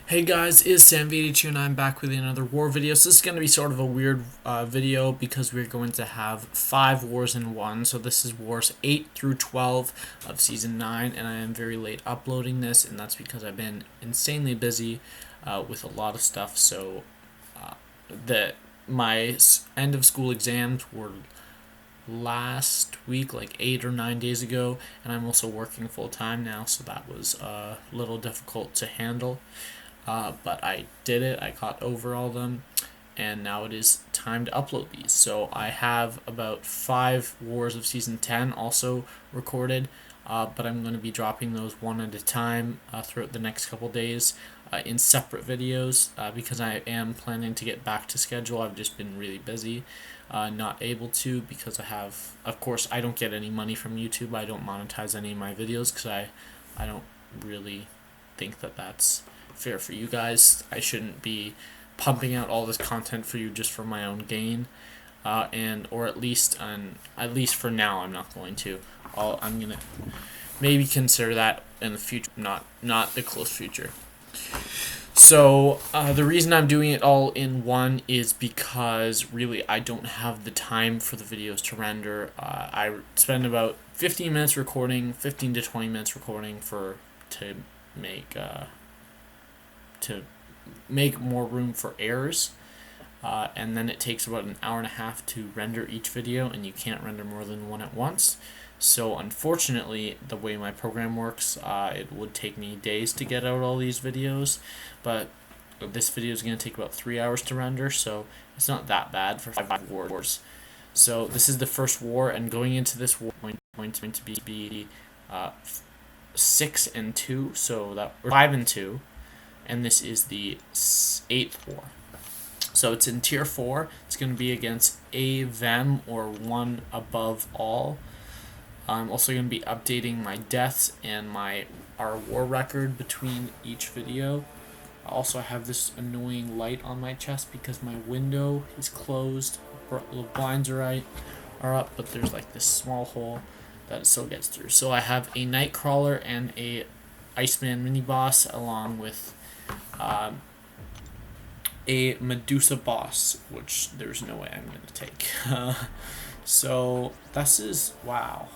Hey guys, it's Sam82 and I'm back with another war video. So this is going to be sort of a weird video because we're going to have 5 wars in one. So this is wars 8 through 12 of season 9, and I am very late uploading this, and that's because I've been insanely busy with a lot of stuff. So my end of school exams were last week, like 8 or 9 days ago, and I'm also working full time now, so that was a little difficult to handle. But I did it. I got over all of them, and now it is time to upload these. So I have about 5 Wars of Season 10 also recorded, but I'm going to be dropping those one at a time throughout the next couple days in separate videos because I am planning to get back to schedule. I've just been really busy, not able to, because of course, I don't get any money from YouTube. I don't monetize any of my videos because I don't really think that that's fair for you guys. I shouldn't be pumping out all this content for you just for my own gain, or at least for now I'm not going to. I'm gonna maybe consider that in the future, not the close future. So the reason I'm doing it all in one is because really I don't have the time for the videos to render. I spend about 15 minutes recording, 15 to 20 minutes recording to make more room for errors, and then it takes about an hour and a half to render each video, and you can't render more than one at once. So unfortunately, the way my program works, it would take me days to get out all these videos, but this video is going to take about 3 hours to render, so it's not that bad for 5 wars. So this is the first war, and going into this war going to be 6 and 2, so that, or 5 and 2. And this is the 8th war. So it's in tier 4. It's going to be against AVEM, or one above all. I'm also going to be updating my deaths and our war record between each video. I also have this annoying light on my chest because my window is closed. The blinds are up, but there's like this small hole that it still gets through. So I have a Nightcrawler and a Iceman mini boss, along with a Medusa boss, which there's no way I'm going to take. So this is, wow.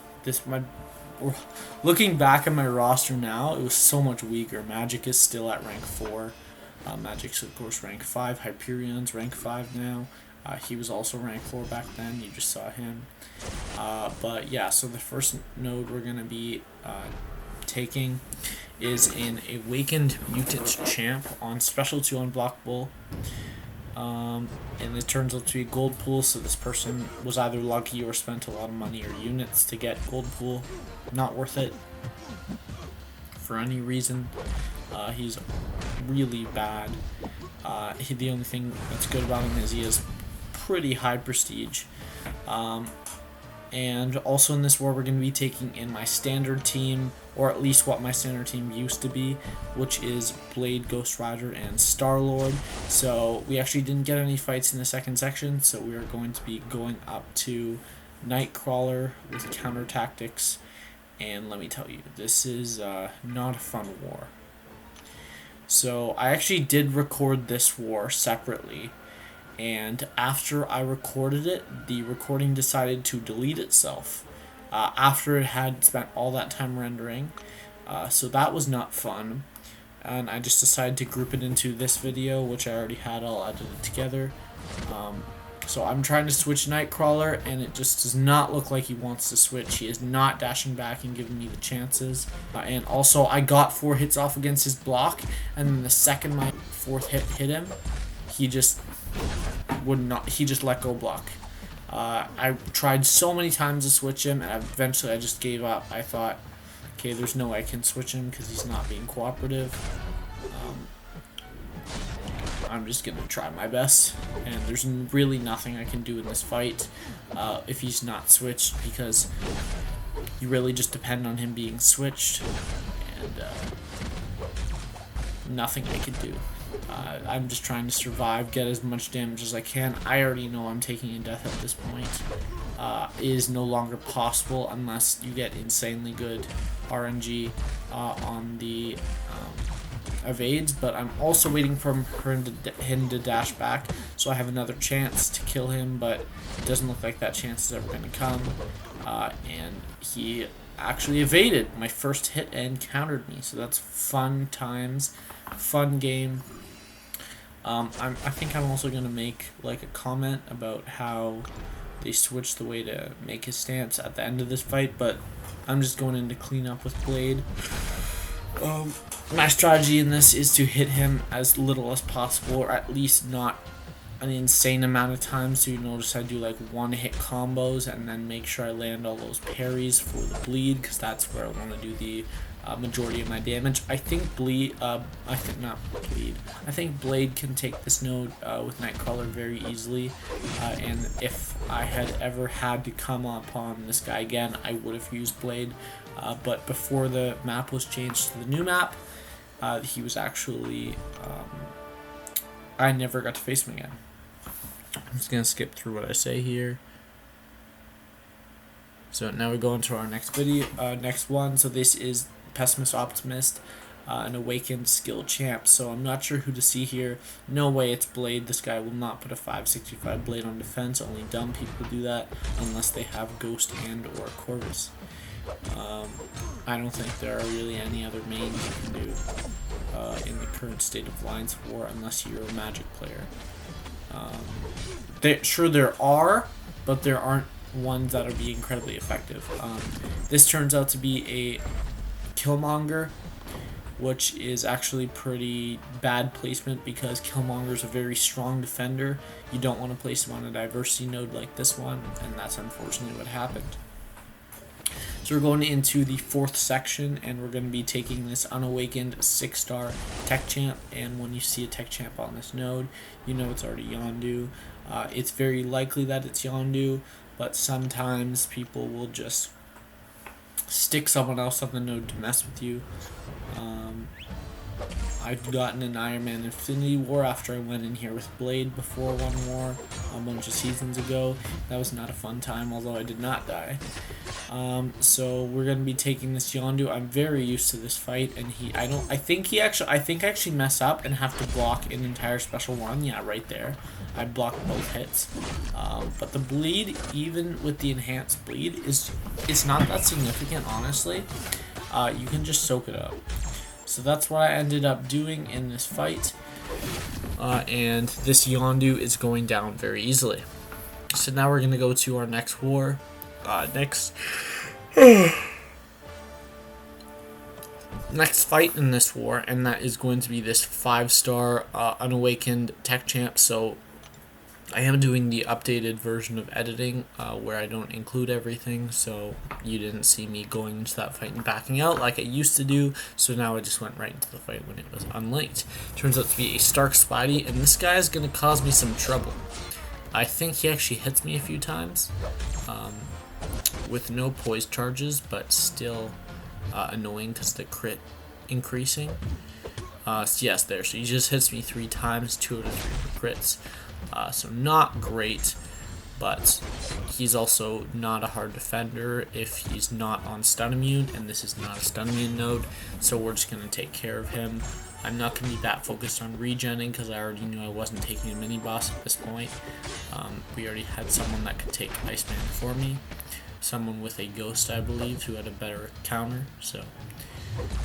Looking back at my roster now, it was so much weaker. Magic is still at rank 4. Magic's of course rank 5. Hyperion's rank 5 now. He was also rank 4 back then. You just saw him. But yeah, so the first node we're going to be taking is an Awakened Mutant Champ on Special 2 Unblockable. And it turns out to be Gold Pool, so this person was either lucky or spent a lot of money or units to get Gold Pool. Not worth it for any reason. He's really bad. The only thing that's good about him is he has pretty high prestige. And also in this war, we're going to be taking in my standard team, or at least what my standard team used to be, which is Blade, Ghost Rider, and Star-Lord. So we actually didn't get any fights in the second section, so we are going to be going up to Nightcrawler with counter tactics. And let me tell you, this is not a fun war. So I actually did record this war separately, and after I recorded it, the recording decided to delete itself after it had spent all that time rendering. So that was not fun, and I just decided to group it into this video, which I already had all edited together. So I'm trying to switch Nightcrawler, and it just does not look like he wants to switch. He is not dashing back and giving me the chances. And also, I got 4 hits off against his block, and then the second my 4th hit him, he just let go block. I tried so many times to switch him, and eventually I just gave up. I thought, okay, there's no way I can switch him because he's not being cooperative. I'm just gonna try my best, and there's really nothing I can do in this fight if he's not switched, because you really just depend on him being switched, and nothing I can do. I'm just trying to survive, get as much damage as I can. I already know I'm taking a death at this point. It is no longer possible unless you get insanely good RNG on the evades, but I'm also waiting for him to dash back, so I have another chance to kill him, but it doesn't look like that chance is ever going to come. And he actually evaded my first hit and countered me, so that's fun times, fun game. I think I'm also going to make like a comment about how they switched the way to make his stance at the end of this fight, but I'm just going in to clean up with Blade. My strategy in this is to hit him as little as possible, or at least not an insane amount of times. So you notice I do like one hit combos and then make sure I land all those parries for the bleed, because that's where I want to do the majority of my damage. I think Blade can take this node with Nightcrawler very easily, and if I had ever had to come upon this guy again, I would have used Blade, but before the map was changed to the new map, he was actually, I never got to face him again. I'm just going to skip through what I say here. So now we go into our next video, next one. So this is Pessimist Optimist, an awakened skill champ. So I'm not sure who to see here. No way it's Blade. This guy will not put a 565 Blade on defense. Only dumb people do that unless they have Ghost and or Corvus. I don't think there are really any other mains you can do in the current state of Lines of War unless you're a Magic player. Sure there are, but there aren't ones that would be incredibly effective. This turns out to be a Killmonger, which is actually pretty bad placement because Killmonger is a very strong defender. You don't want to place him on a diversity node like this one, and that's unfortunately what happened. So we're going into the 4th section, and we're going to be taking this unawakened 6-star tech champ, and when you see a tech champ on this node, you know it's already Yondu. It's very likely that it's Yondu, but sometimes people will just stick someone else on the node to mess with you. I've gotten an Iron Man Infinity War after I went in here with Blade before one war a bunch of seasons ago. That was not a fun time, although I did not die. So we're gonna be taking this Yondu. I'm very used to this fight, and I think I actually mess up and have to block an entire special one. Yeah, right there. I blocked both hits. But the bleed, even with the enhanced bleed, it's not that significant, honestly. You can just soak it up. So that's what I ended up doing in this fight. And this Yondu is going down very easily. So now we're going to go to our next war. Next fight in this war, and that is going to be this 5-star unawakened tech champ. So I am doing the updated version of editing where I don't include everything, so you didn't see me going into that fight and backing out like I used to do, so now I just went right into the fight when it was unlinked. Turns out to be a Stark Spidey, and this guy is going to cause me some trouble. I think he actually hits me a few times with no poise charges, but still annoying because the crit increasing. So yes, there. So he just hits me 3 times, 2 out of 3 crits. So not great, but he's also not a hard defender if he's not on stun immune, and this is not a stun immune node, so we're just going to take care of him. I'm not going to be that focused on regenning because I already knew I wasn't taking a mini boss at this point. We already had someone that could take Iceman for me, someone with a ghost, I believe, who had a better counter, so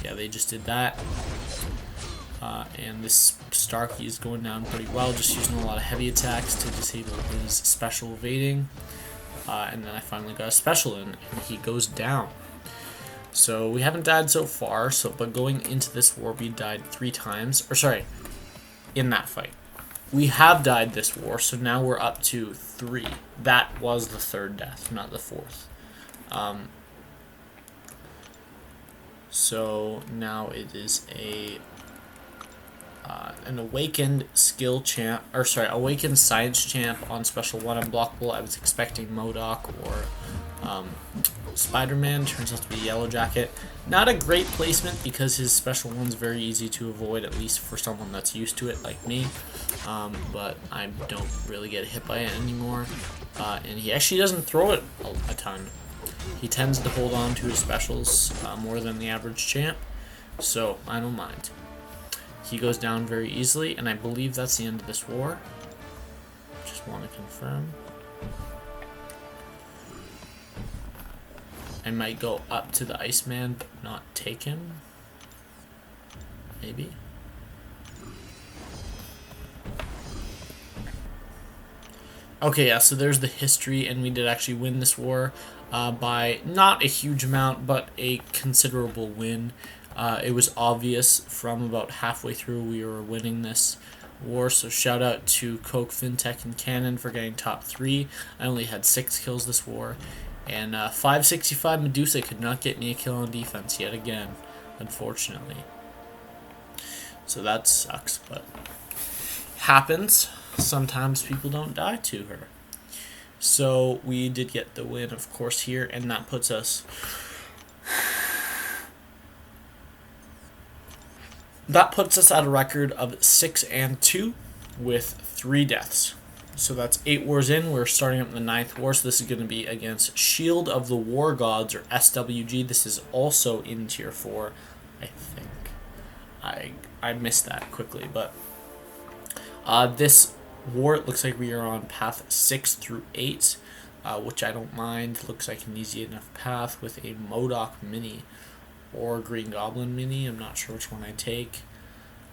yeah, they just did that. And this Starkey is going down pretty well, just using a lot of heavy attacks to disable his special evading. And then I finally got a special in, and he goes down. So we haven't died so far, but going into this war, we died 3 times. Or sorry, in that fight. We have died this war, so now we're up to 3. That was the 3rd death, not the 4th. So now it is an awakened skill champ, or sorry, awakened science champ on special 1 unblockable. I was expecting MODOK or Spider-Man. Turns out to be Yellow Jacket. Not a great placement because his special 1's very easy to avoid, at least for someone that's used to it like me. But I don't really get hit by it anymore. And he actually doesn't throw it a ton. He tends to hold on to his specials more than the average champ, so I don't mind. he goes down very easily, and I believe that's the end of this war. Just want to confirm. I might go up to the Iceman, but not take him. Maybe. Okay, yeah, so there's the history, and we did actually win this war by not a huge amount, but a considerable win. It was obvious from about halfway through we were winning this war, so shout out to Coke, Fintech, and Cannon for getting top 3. I only had 6 kills this war, and 565 Medusa could not get me a kill on defense yet again, unfortunately. So that sucks, but happens. Sometimes people don't die to her. So we did get the win, of course, here, and that puts us... That puts us at a record of 6-2 with 3 deaths. So that's 8 wars in. We're starting up the 9th war, so this is going to be against Shield of the War Gods, or SWG. This is also in Tier 4, I think. I missed that quickly, but this war, it looks like we are on path 6 through 8, which I don't mind. Looks like an easy enough path with a MODOK mini or Green Goblin mini. I'm not sure which one I take.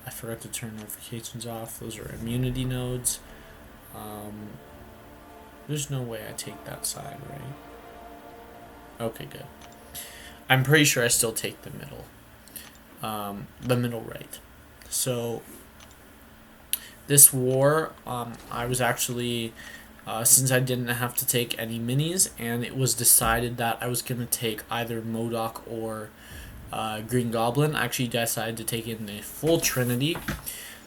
I forgot to turn notifications off. Those are immunity nodes. There's no way I take that side, right? Okay, good. I'm pretty sure I still take the middle. The middle right. So this war, I was actually, since I didn't have to take any minis, and it was decided that I was going to take either MODOK or Green Goblin, I actually decided to take in the full Trinity.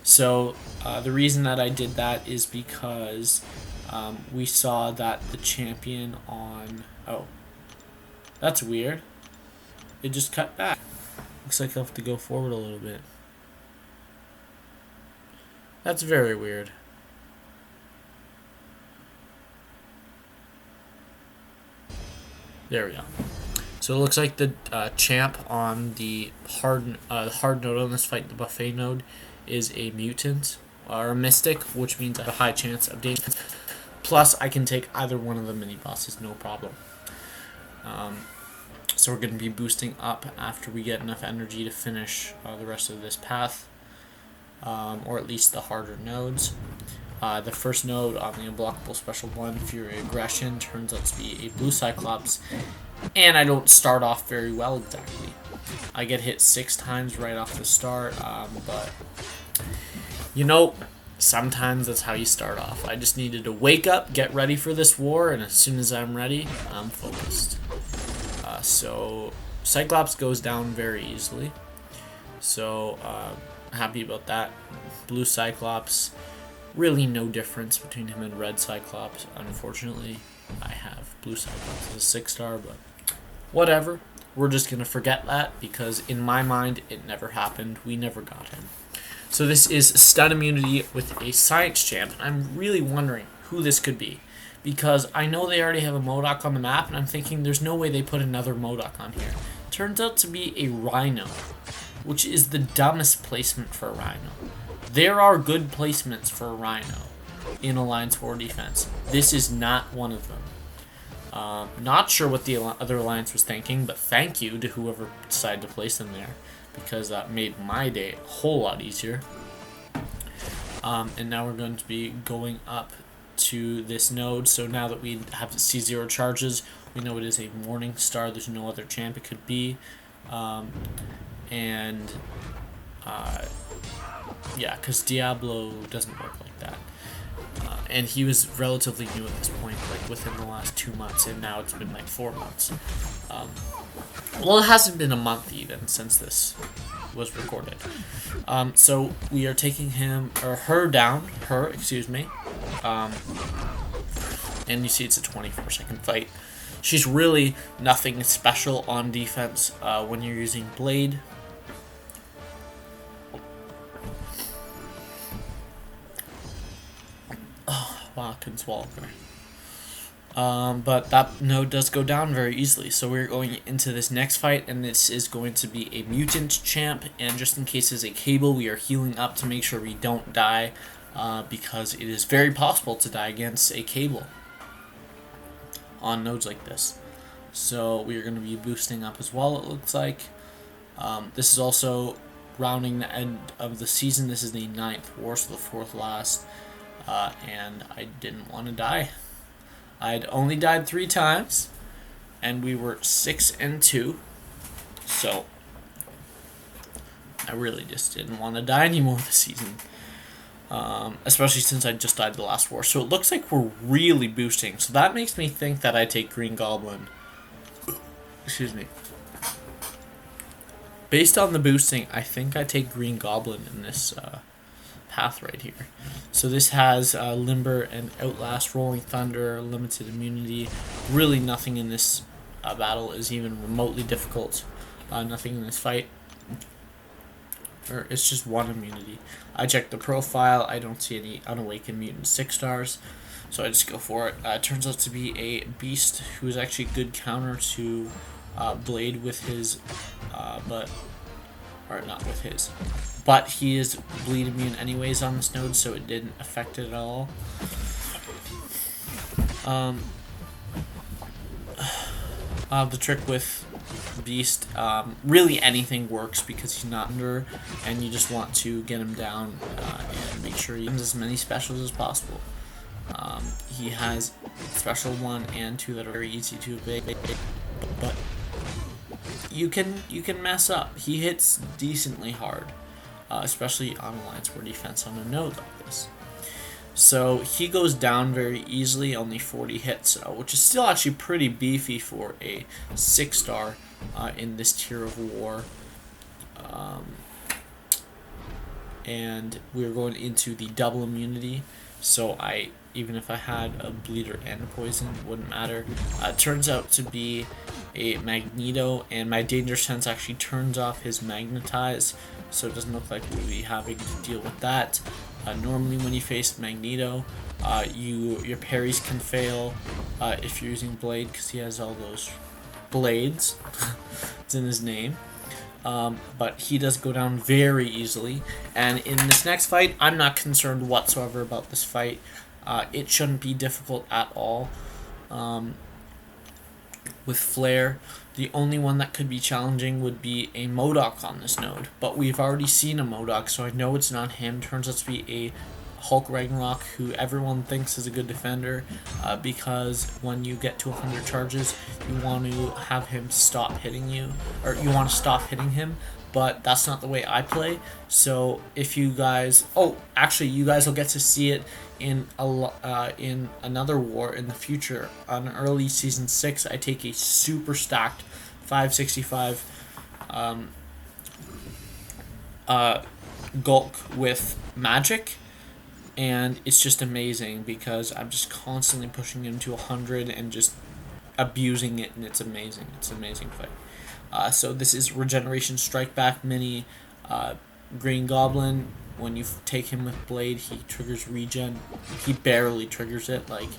So the reason that I did that is because we saw that the champion on... Oh, that's weird. It just cut back. Looks like I'll have to go forward a little bit. That's very weird. There we go. So it looks like the champ on the hard node on this fight, the buffet node, is a mutant or a mystic, which means I have a high chance of danger. Plus, I can take either one of the mini bosses, no problem. So we're going to be boosting up after we get enough energy to finish the rest of this path. Or at least the harder nodes. The first node on the unblockable special one, Fury Aggression, turns out to be a blue Cyclops, and I don't start off very well exactly. I get hit 6 times right off the start, but you know, sometimes that's how you start off. I just needed to wake up, get ready for this war, and as soon as I'm ready, I'm focused. So Cyclops goes down very easily. So happy about that. Blue Cyclops, really no difference between him and Red Cyclops. Unfortunately, I have Blue Cyclops as a 6-star, but whatever. We're just going to forget that because in my mind, it never happened. We never got him. So this is stun immunity with a science champ. I'm really wondering who this could be because I know they already have a MODOK on the map, and I'm thinking there's no way they put another MODOK on here. Turns out to be a Rhino, which is the dumbest placement for a Rhino. There are good placements for a Rhino in Alliance War defense. This is not one of them. Not sure what the other Alliance was thinking, but thank you to whoever decided to place them there, because that made my day a whole lot easier. And now we're going to be going up to this node. So now that we have C0 charges, we know it is a Morning Star. There's no other champ it could be. Yeah, because Diablo doesn't work like that. And he was relatively new at this point, like within the last 2 months, and now it's been like 4 months. Well, it hasn't been a month even since this was recorded. So we are taking him, or her down, excuse me. And you see it's a 24-second fight. She's really nothing special on defense when you're using Blade. Oh, wow, I couldn't swallow her. But that node does go down very easily. So we're going into this next fight, and this is going to be a mutant champ. And just in case it's a cable, we are healing up to make sure we don't die, because it is very possible to die against a cable on nodes like this. So we are going to be boosting up as well, it looks like. This is also rounding the end of the season. This is the 9th war, so the 4th last. And I didn't want to die. I'd only died 3 times, and we were 6-2. So I really just didn't want to die anymore this season. Especially since I just died the last war. So it looks like we're really boosting. So that makes me think that I take Green Goblin. Excuse me. Based on the boosting, I think I take Green Goblin in this path right here. So this has Limber and Outlast, Rolling Thunder, Limited Immunity. Really nothing in this battle is even remotely difficult. Nothing in this fight. Or it's just 1 immunity. I checked the profile. I don't see any Unawakened Mutant 6 stars. So I just go for it. It turns out to be a Beast who is actually a good counter to Blade with his, or not with his. But he is bleed immune anyways on this node, so it didn't affect it at all. The trick with Beast, really anything works because he's not under, and you just want to get him down and make sure he has as many specials as possible. He has special 1 and 2 that are very easy to evade, but you can mess up. He hits decently hard, especially on Alliance War defense on a node like this. So he goes down very easily, only 40 hits, which is still actually pretty beefy for a 6-star in this tier of war. And we're going into the double immunity, so even if I had a bleeder and a poison, it wouldn't matter. It turns out to be a Magneto, and my Danger Sense actually turns off his Magnetize, so it doesn't look like we'll be having to deal with that. Normally when you face Magneto, your parries can fail if you're using Blade, because he has all those blades. It's in his name. But he does go down very easily. And in this next fight, I'm not concerned whatsoever about this fight. It shouldn't be difficult at all. With Flare, the only one that could be challenging would be a MODOK on this node. But we've already seen a MODOK, so I know it's not him. Turns out to be a Hulk Ragnarok, who everyone thinks is a good defender, because when you get to 100 charges, you want to have him stop hitting you, or you want to stop hitting him, but that's not the way I play. So if you guys, actually you guys will get to see it in another war in the future. On early season 6, I take a super stacked 565 Gulk with magic, and it's just amazing because I'm just constantly pushing him to 100 and just abusing it, and it's amazing. It's an amazing fight. So this is Regeneration Strike Back Mini Green Goblin. When you take him with Blade, he triggers regen. He barely triggers it, like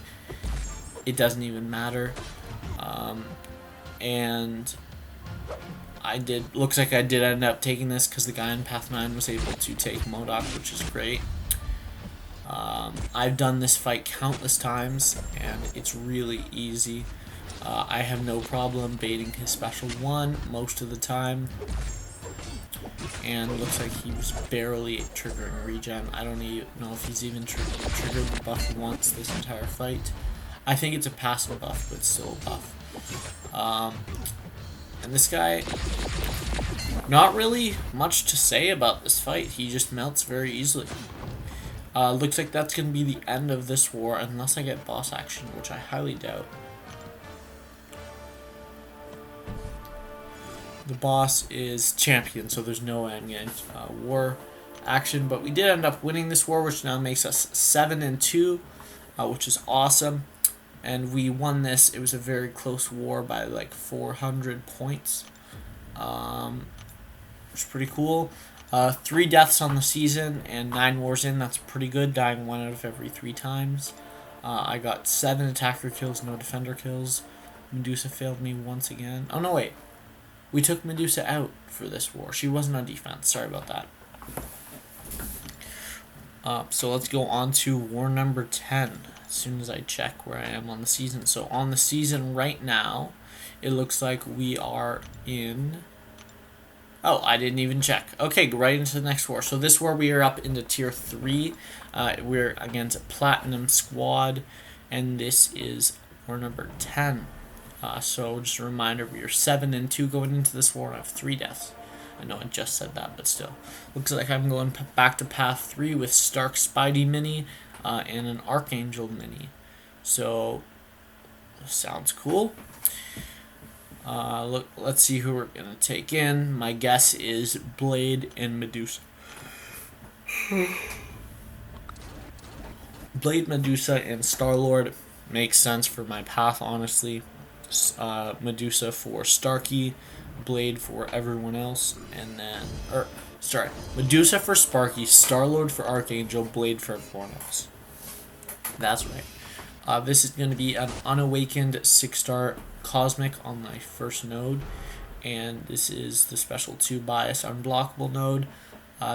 it doesn't even matter. And looks like I did end up taking this because the guy in Path 9 was able to take MODOK, which is great. I've done this fight countless times, and it's really easy. I have no problem baiting his special 1 most of the time. And it looks like he was barely triggering regen. I don't even know if he's even triggered the buff once this entire fight. I think it's a passive buff, but it's still a buff. And this guy, not really much to say about this fight. He just melts very easily. Looks like that's going to be the end of this war, unless I get boss action, which I highly doubt. The boss is champion, so there's no endgame war action. But we did end up winning this war, which now makes us 7-2, which is awesome. And we won this. It was a very close war by like 400 points, which is pretty cool. 3 deaths on the season and 9 wars in. That's pretty good, dying 1 out of every 3 times. I got 7 attacker kills, no defender kills. Medusa failed me once again. Oh no, wait. We took Medusa out for this war. She wasn't on defense. Sorry about that. So let's go on to war number 10 as soon as I check where I am on the season. So on the season right now, it looks like we are in... Oh, I didn't even check. Okay, go right into the next war. So this war we are up into tier 3. We're against a Platinum Squad, and this is war number 10. So just a reminder, we are 7-2 going into this war. I have 3 deaths. I know I just said that, but still. Looks like I'm going back to path 3 with Stark Spidey Mini and an Archangel Mini. So, sounds cool. Let's see who we're going to take in. My guess is Blade and Medusa. Blade, Medusa, and Star-Lord makes sense for my path, honestly. Medusa for Starky, Blade for everyone else, and then... Medusa for Sparky, Star-Lord for Archangel, Blade for everyone else. That's right. This is going to be an unawakened 6-star Cosmic on my first node, and this is the special 2 bias unblockable node.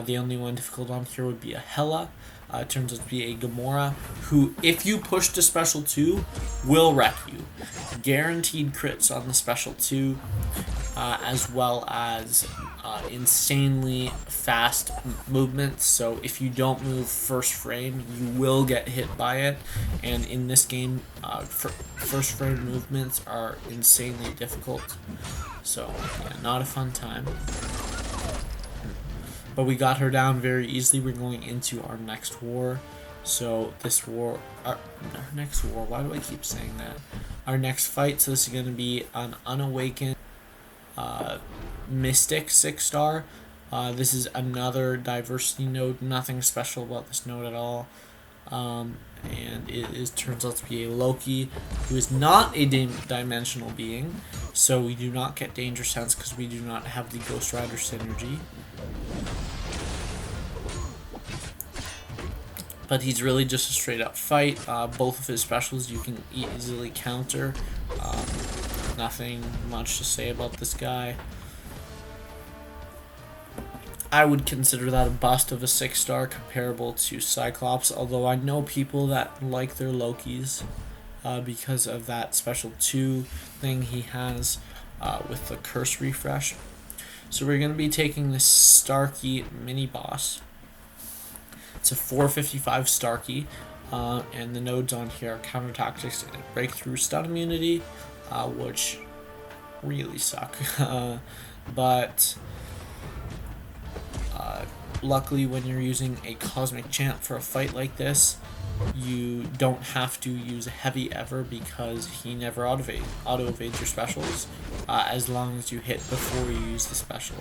The only one difficult on here would be a Hela. It turns out to be a Gamora, who, if you push to special 2, will wreck you. Guaranteed crits on the special 2, as well as insanely fast movements. So if you don't move first frame, you will get hit by it. And in this game, first frame movements are insanely difficult. So, yeah, not a fun time. But we got her down very easily. We're going into our next war. So this war, our next war, why do I keep saying that? Our next fight, so this is going to be an unawakened Mystic 6-star. This is another diversity node, nothing special about this node at all. And it turns out to be a Loki, who is not a dimensional being, so we do not get Danger Sense because we do not have the Ghost Rider synergy. But he's really just a straight up fight. Both of his specials you can easily counter. Nothing much to say about this guy. I would consider that a bust of a 6-star comparable to Cyclops, although I know people that like their Lokis because of that special 2 thing he has with the curse refresh. So we're going to be taking this Starky mini boss. It's a 455 Starky, and the nodes on here are Counter Tactics and Breakthrough Stun Immunity, which really suck. But luckily when you're using a Cosmic Champ for a fight like this, you don't have to use Heavy ever because he never auto-evades your specials as long as you hit before you use the special.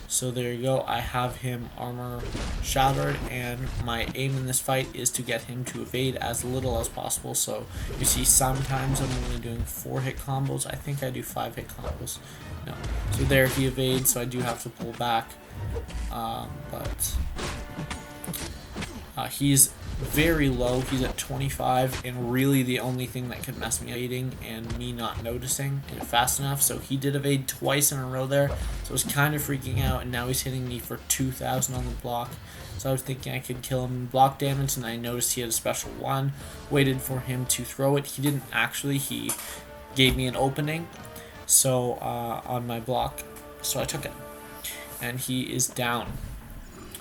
So there you go, I have him armor shattered, and my aim in this fight is to get him to evade as little as possible. So you see sometimes I'm only doing 4-hit combos. I think I do 5-hit combos. No. So there he evades, so I do have to pull back. But he's very low. He's at 25, and really the only thing that could mess me up evading and me not noticing it fast enough. So he did evade twice in a row there, so I was kind of freaking out, and now he's hitting me for 2,000 on the block. So I was thinking I could kill him in block damage, and I noticed he had a special 1. Waited for him to throw it. He didn't actually. He gave me an opening so on my block, so I took it, and he is down.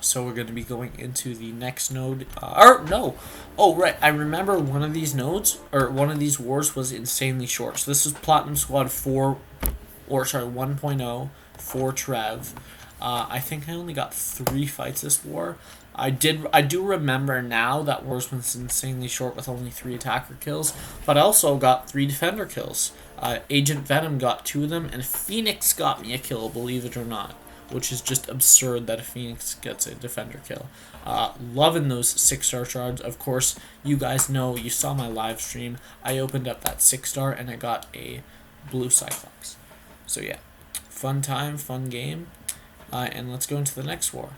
So we're going to be going into the next node. Oh, right. I remember one of these nodes, or one of these wars was insanely short. So this is Platinum Squad 1.0 for Trev. I think I only got 3 fights this war. I do remember now that wars was insanely short with only 3 attacker kills, but I also got 3 defender kills. Agent Venom got 2 of them, and Phoenix got me a kill, believe it or not. Which is just absurd that a Phoenix gets a defender kill. Loving those 6-star shards. Of course, you guys know, you saw my live stream. I opened up that 6-star and I got a blue Cyclops. So yeah, fun time, fun game. And let's go into the next war.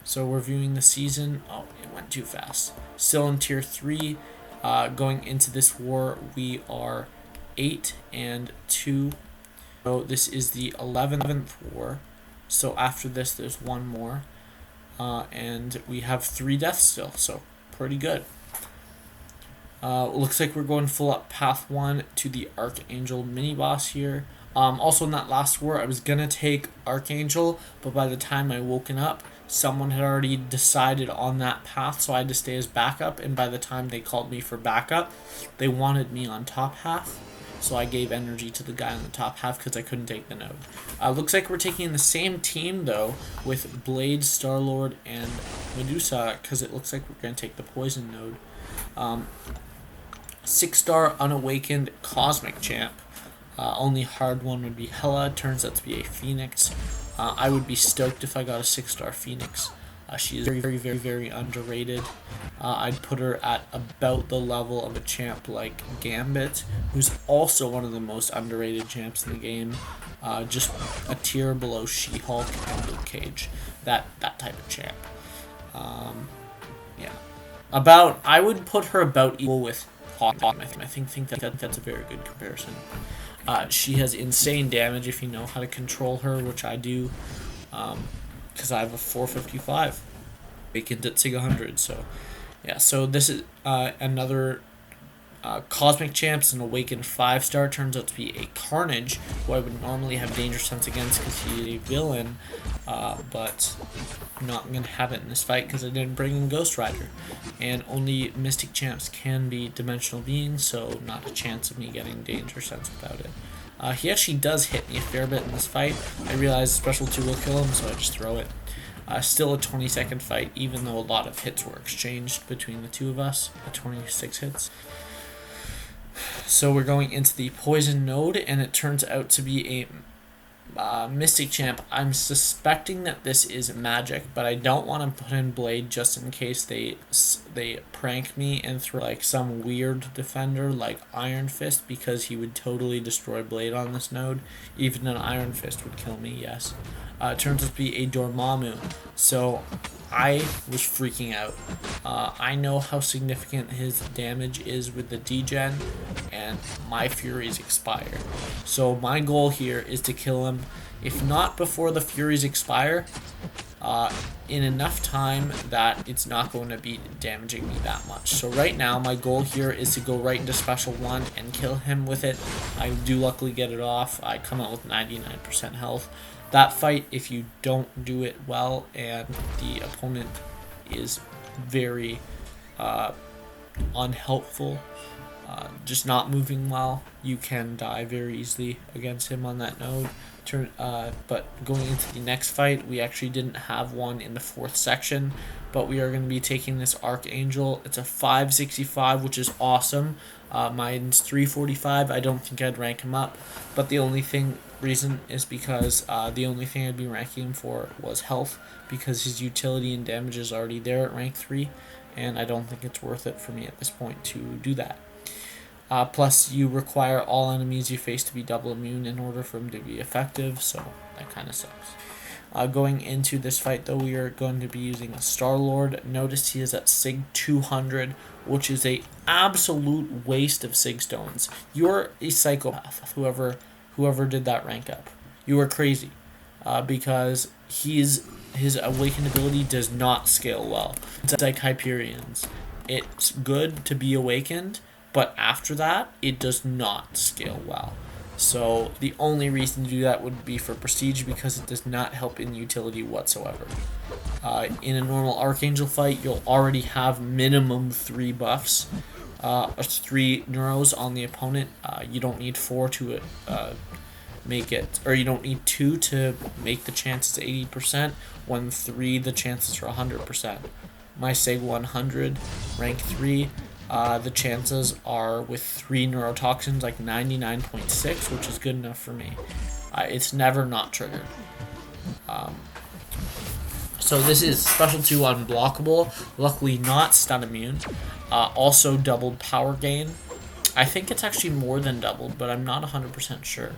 So we're viewing the season. Oh, it went too fast. Still in tier 3. Going into this war, we are 8-2. So this is the 11th war. So after this, there's one more. And we have 3 deaths still, so pretty good. Looks like we're going full up path 1 to the Archangel mini boss here. Also in that last war, I was gonna take Archangel, but by the time I woken up, someone had already decided on that path, so I had to stay as backup, and by the time they called me for backup, they wanted me on top half, so I gave energy to the guy on the top half because I couldn't take the node. Looks like we're taking the same team, though, with Blade, Star-Lord, and Medusa, because it looks like we're going to take the poison node. 6-star Unawakened Cosmic Champ. Only hard one would be Hela. Turns out to be a Phoenix. I would be stoked if I got a 6-star Phoenix. She is very underrated. I'd put her at about the level of a champ like Gambit, who's also one of the most underrated champs in the game. Just a tier below She-Hulk and Luke Cage. That type of champ. Yeah. I would put her about equal with Hawkman. I think that's a very good comparison. She has insane damage if you know how to control her, which I do, because I have a 455 vacant at Sig 100. So, yeah. So this is another Cosmic Champs, an Awakened 5-star. Turns out to be a Carnage, who I would normally have Danger Sense against because he's a villain, but I'm not going to have it in this fight because I didn't bring in Ghost Rider. And only Mystic Champs can be Dimensional Beings, so not a chance of me getting Danger Sense without it. He actually does hit me a fair bit in this fight. I realize Special 2 will kill him, so I just throw it. Still a 20-second fight, even though a lot of hits were exchanged between the two of us, 26 hits. So we're going into the Poison node, and it turns out to be a Mystic Champ. I'm suspecting that this is magic, but I don't want to put in Blade just in case they prank me and throw like some weird defender like Iron Fist, because he would totally destroy Blade on this node. Even an Iron Fist would kill me, yes. It turns out to be a Dormammu, so I was freaking out. I know how significant his damage is with the degen, and my Furies expire. So my goal here is to kill him, if not before the Furies expire, in enough time that it's not going to be damaging me that much. So right now, my goal here is to go right into Special 1 and kill him with it. I do luckily get it off. I come out with 99% health. That fight, if you don't do it well and the opponent is very unhelpful, just not moving well, you can die very easily against him on that node. But going into the next fight, we actually didn't have one in the 4th section, but we are going to be taking this Archangel. It's a 565, which is awesome. Mine's 345. I don't think I'd rank him up, but the only reason is because the only thing I'd be ranking him for was health, because his utility and damage is already there at rank 3, and I don't think it's worth it for me at this point to do that. Plus, you require all enemies you face to be double immune in order for them to be effective, so that kind of sucks. Going into this fight, though, we are going to be using a Star-Lord. Notice he is at Sig 200, which is a absolute waste of Sig Stones. You're a psychopath, whoever did that rank up. You are crazy, because his awakened ability does not scale well. It's like Hyperion's. It's good to be awakened, but after that, it does not scale well. So the only reason to do that would be for prestige, because it does not help in utility whatsoever. In a normal Archangel fight, you'll already have minimum 3 buffs, or 3 neuros on the opponent. You don't need 4 to make it, or you don't need 2 to make the chances 80%. When 3, the chances are 100%. My Sig 100, rank 3. The chances are with 3 neurotoxins like 99.6, which is good enough for me. It's never not triggered. So this is Special 2 unblockable, luckily not stun immune. Also doubled power gain. I think it's actually more than doubled, but I'm not 100% sure.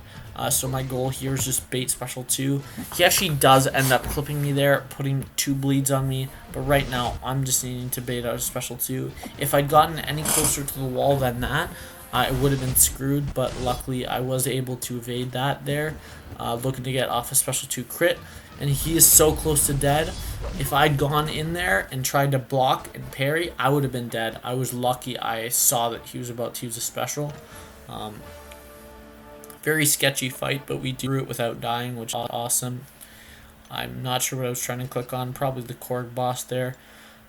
So my goal here is just bait special 2. He actually does end up clipping me there, putting 2 bleeds on me, but right now I'm just needing to bait out a special 2. If I'd gotten any closer to the wall than that, I would have been screwed, but luckily I was able to evade that there, looking to get off a special 2 crit, and he is so close to dead. If I'd gone in there and tried to block and parry, I would have been dead. I was lucky I saw that he was about to use a special. Very sketchy fight, but we drew it without dying, which is awesome. I'm not sure what I was trying to click on. Probably the Korg boss there.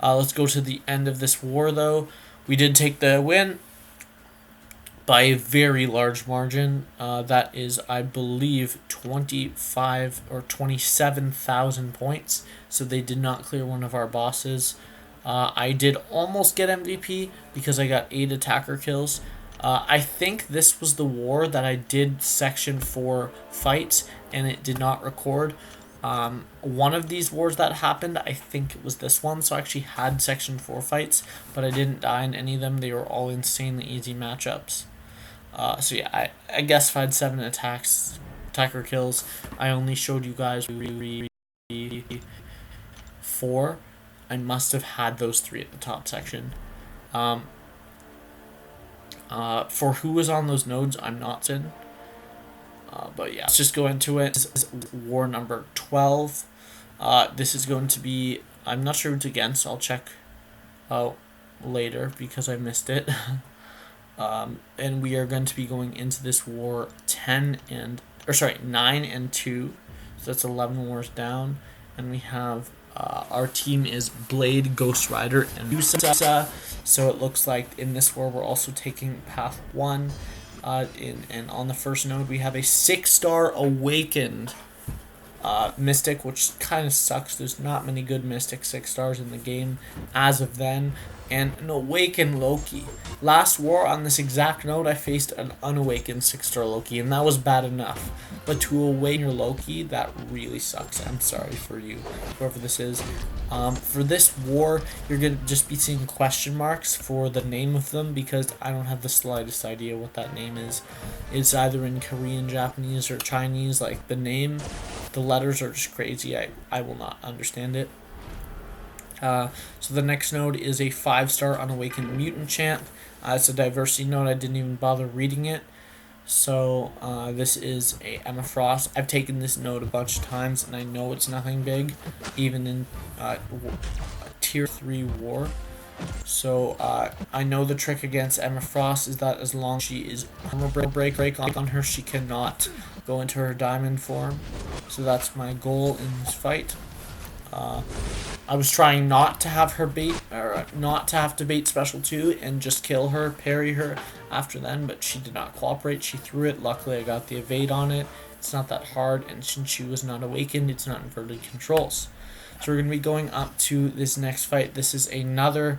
Let's go to the end of this war, though. We did take the win by a very large margin. That is, I believe, 25 or 27,000 points. So they did not clear one of our bosses. I did almost get MVP because I got 8 attacker kills. I think this was the war that I did section 4 fights and it did not record. One of these wars that happened, I think it was this one, so I actually had section 4 fights, but I didn't die in any of them. They were all insanely easy matchups. So yeah, I guess if I had 7 attacker kills, I only showed you guys 4. I must have had those 3 at the top section. For who was on those nodes, I'm not in. But yeah, let's just go into it. This is war number 12. This is going to be, I'm not sure who it's against. I'll check out later because I missed it. And we are going to be going into this war 9 and 2. So that's 11 wars down. And we have our team is Blade, Ghost Rider, and Medusa. So it looks like in this war we're also taking path 1. And on the first node we have a 6-star Awakened Mystic, which kind of sucks. There's not many good Mystic 6-stars in the game as of then. And an Awakened Loki. Last war on this exact node I faced an unawakened 6-star Loki, and that was bad enough. But to awaken your Loki, that really sucks. I'm sorry for you, whoever this is. For this war, you're going to just be seeing question marks for the name of them because I don't have the slightest idea what that name is. It's either in Korean, Japanese, or Chinese. Like, the name, the letters are just crazy. I will not understand it. So the next node is a 5-star Unawakened Mutant Champ. It's a diversity node. I didn't even bother reading it. So this is a Emma Frost. I've taken this node a bunch of times, and I know it's nothing big, even in Tier 3 war. So I know the trick against Emma Frost is that as long as she is armor break on her, she cannot go into her diamond form. So that's my goal in this fight. I was trying not to have her bait, or not to have to bait special 2 and just kill her, parry her after then, but she did not cooperate. She threw it. Luckily, I got the evade on it. It's not that hard, and since she was not awakened, it's not inverted controls. So we're going to be going up to this next fight. This is another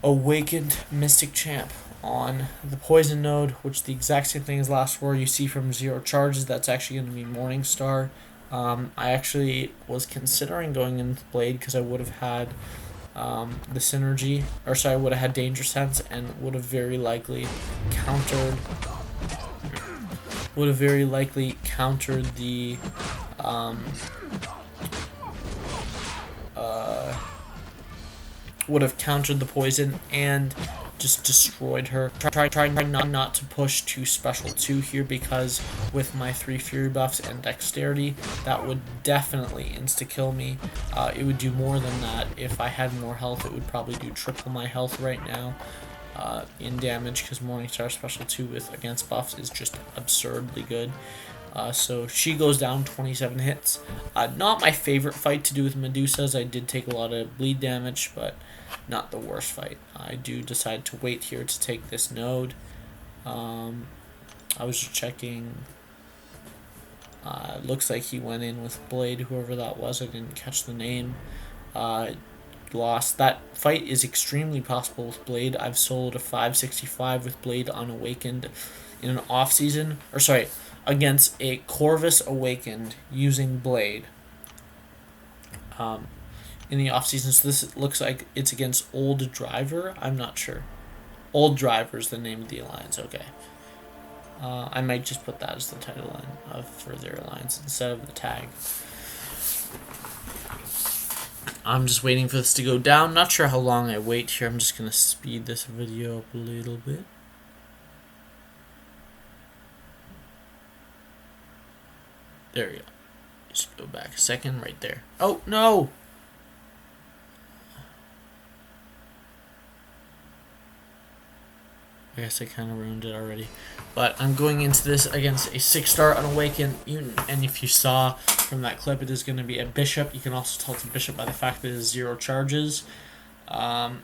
Awakened Mystic Champ on the Poison node, which is the exact same thing as last war. You see from 0 charges, that's actually going to be Morningstar. I actually was considering going into Blade because I would have had the synergy, or sorry, I would have had Danger Sense and would have very likely countered the would have countered the poison and just destroyed her. Try not to push to special 2 here because with my 3 fury buffs and dexterity, that would definitely insta-kill me. It would do more than that. If I had more health, it would probably do triple my health right now in damage because Morningstar special 2 against buffs is just absurdly good. So she goes down 27 hits. Not my favorite fight to do with Medusas. I did take a lot of bleed damage, but not the worst fight. I do decide to wait here to take this node. I was just checking. Looks like he went in with Blade, whoever that was. I didn't catch the name. Lost. That fight is extremely possible with Blade. I've soloed a 565 with Blade unawakened in an off-season. Or sorry, against a Corvus Awakened using Blade in the off-season. So this looks like it's against Old Driver. I'm not sure. Old Driver's the name of the alliance. Okay. I might just put that as the title line for their alliance instead of the tag. I'm just waiting for this to go down. Not sure how long I wait here. I'm just going to speed this video up a little bit. There we go. Just go back a second right there. Oh, no! I guess I kind of ruined it already. But I'm going into this against a 6-star Unawakened Mutant. And if you saw from that clip, it is going to be a Bishop. You can also tell it's a Bishop by the fact that it has 0 charges. I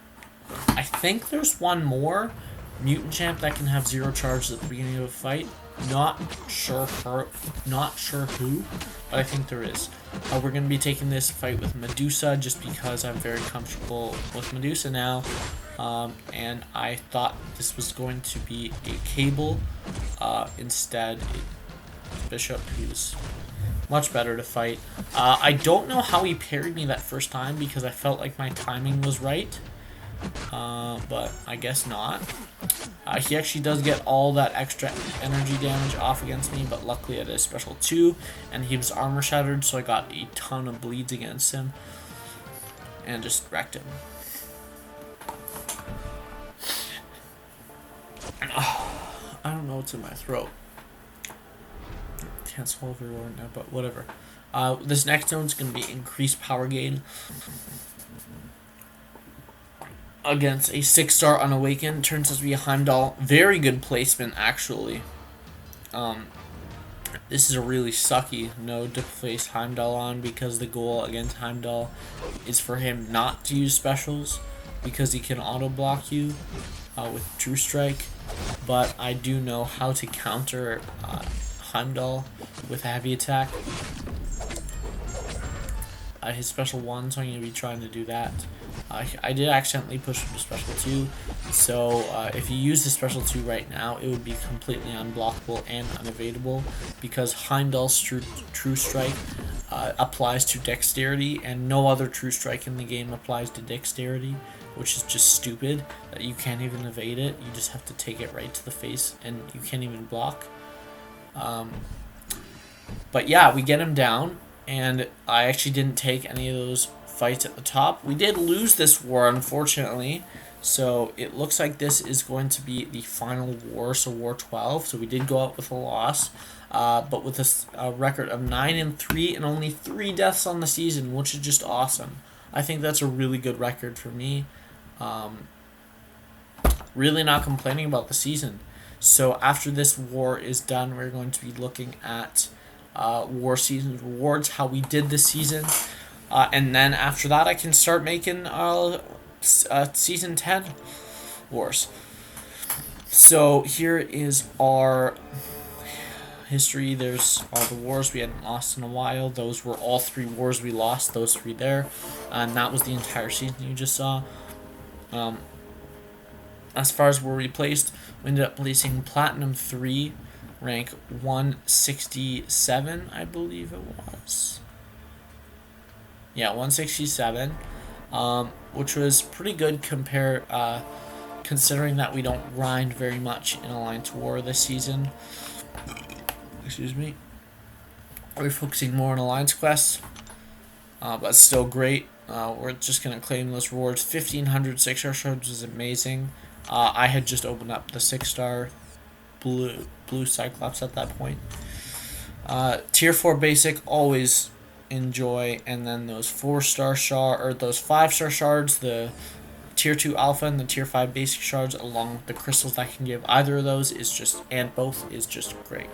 think there's one more Mutant Champ that can have 0 charges at the beginning of a fight. Not sure who, but I think there is. We're going to be taking this fight with Medusa just because I'm very comfortable with Medusa now. And I thought this was going to be a Cable. Instead, Bishop, who's much better to fight. I don't know how he parried me that first time because I felt like my timing was right. But I guess not. He actually does get all that extra energy damage off against me, but luckily I did a special 2, and he was armor shattered, so I got a ton of bleeds against him, and just wrecked him. I don't know what's in my throat. Can't swallow very well right now, but whatever. This next zone is going to be increased power gain against a 6-star Unawakened. Turns out to be a Heimdall. Very good placement, actually. This is a really sucky node to place Heimdall on because the goal against Heimdall is for him not to use specials because he can auto-block you with True Strike. But I do know how to counter Heimdall with a heavy attack. His special 1, so I'm going to be trying to do that. I did accidentally push him to special 2, so if you use the special 2 right now, it would be completely unblockable and unevadable because Heimdall's True Strike applies to dexterity, and no other True Strike in the game applies to dexterity, which is just stupid that you can't even evade it. You just have to take it right to the face, and you can't even block. But yeah, we get him down, and I actually didn't take any of those fights at the top. We did lose this war, unfortunately, so it looks like this is going to be the final war, so War 12. So we did go out with a loss, but with a record of 9-3 and only 3 deaths on the season, which is just awesome. I think that's a really good record for me. Really not complaining about the season. So after this war is done, we're going to be looking at war season rewards, how we did this season. And then after that, I can start making Season 10 wars. So here is our history. There's all the wars we hadn't lost in a while. Those were all 3 wars we lost, those 3 there. And that was the entire season you just saw. As far as where we placed, we ended up placing Platinum 3, rank 167, I believe it was. Yeah, 167, which was pretty good considering that we don't grind very much in Alliance War this season. Excuse me. We're focusing more on Alliance quests, but still great. We're just going to claim those rewards. 1,500 6-star shards is amazing. I had just opened up the 6-star blue Cyclops at that point. Tier 4 basic, always enjoy, and then those 4-star shard or those 5-star shards, the Tier 2 alpha and the Tier 5 basic shards, along with the crystals that can give either of those is just, and both is just great.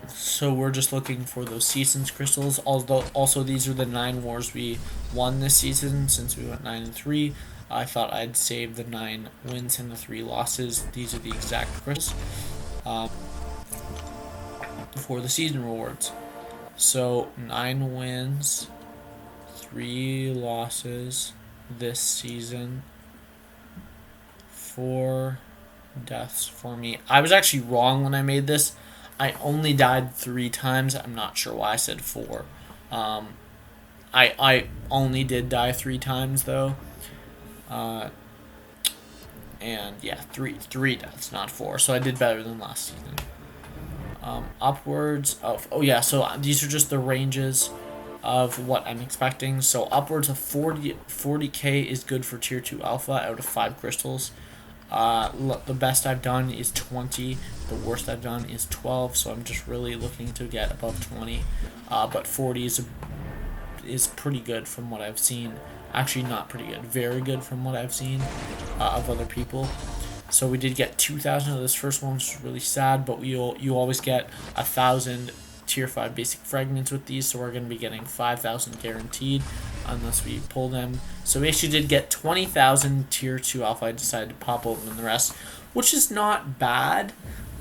So we're just looking for those seasons crystals. Although also these are the 9 wars we won this season since we went 9-3. I thought I'd save the 9 wins and the 3 losses. These are the exact crystals for the season rewards. So 9 wins, 3 losses this season, 4 deaths for me. I was actually wrong when I made this. I only died 3 times. I'm not sure why I said 4. I only did die 3 times though. And yeah, three deaths, not 4. So I did better than last season. Upwards of, oh yeah, so these are just the ranges of what I'm expecting. So upwards of 40k is good for tier 2 alpha out of 5 crystals. The best I've done is 20. The worst I've done is 12. So I'm just really looking to get above 20. But 40 is pretty good from what I've seen. Actually, not pretty good. Very good from what I've seen of other people. So we did get 2,000 of this first one, which is really sad. But you always get 1,000 tier 5 basic fragments with these. So we're going to be getting 5,000 guaranteed unless we pull them. So we actually did get 20,000 tier 2 alpha. I decided to pop open the rest, which is not bad.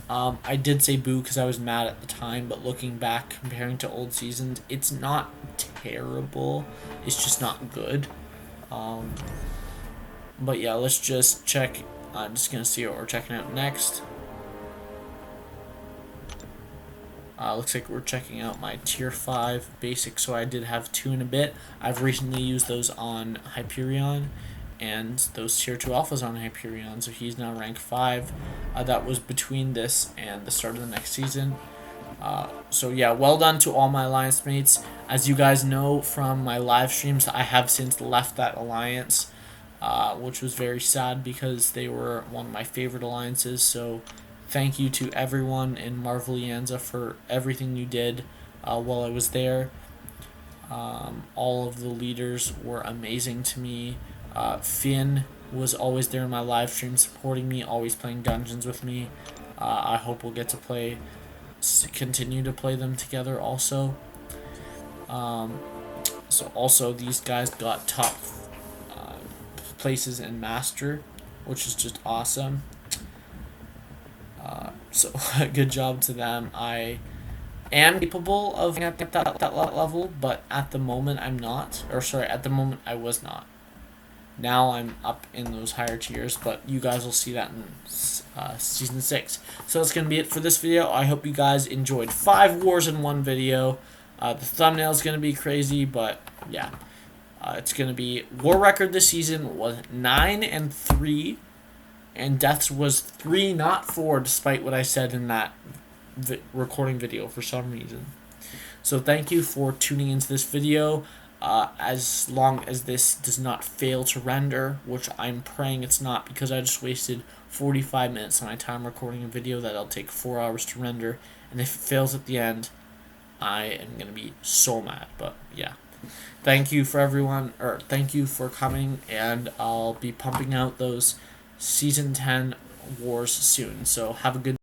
I did say boo because I was mad at the time, but looking back, comparing to old seasons, it's not terrible. It's just not good. But yeah, let's just check. I'm just going to see what we're checking out next. Looks like we're checking out my tier 5 basic, so I did have 2 and a bit. I've recently used those on Hyperion, and those tier 2 alphas on Hyperion, so he's now rank 5. That was between this and the start of the next season. So yeah, well done to all my alliance mates. As you guys know from my live streams, I have since left that alliance, which was very sad because they were one of my favorite alliances. So thank you to everyone in Marvel Lianza for everything you did while I was there. All of the leaders were amazing to me. Finn was always there in my live stream supporting me, always playing dungeons with me. I hope we'll get to continue to play them together also. So also these guys got top places in Master, which is just awesome. So good job to them. I am capable of at that level, but at the moment I'm not. Or sorry, at the moment I was not. Now I'm up in those higher tiers, but you guys will see that in Season 6. So that's going to be it for this video. I hope you guys enjoyed 5 wars in one video. The thumbnail is going to be crazy, but yeah. It's going to be war record this season was 9-3, and deaths was 3, not 4, despite what I said in that recording video for some reason. So thank you for tuning into this video. As long as this does not fail to render, which I'm praying it's not, because I just wasted 45 minutes of my time recording a video that'll take 4 hours to render, and if it fails at the end, I am going to be so mad. But yeah, thank you for everyone, or thank you for coming, and I'll be pumping out those Season 10 wars soon, so have a good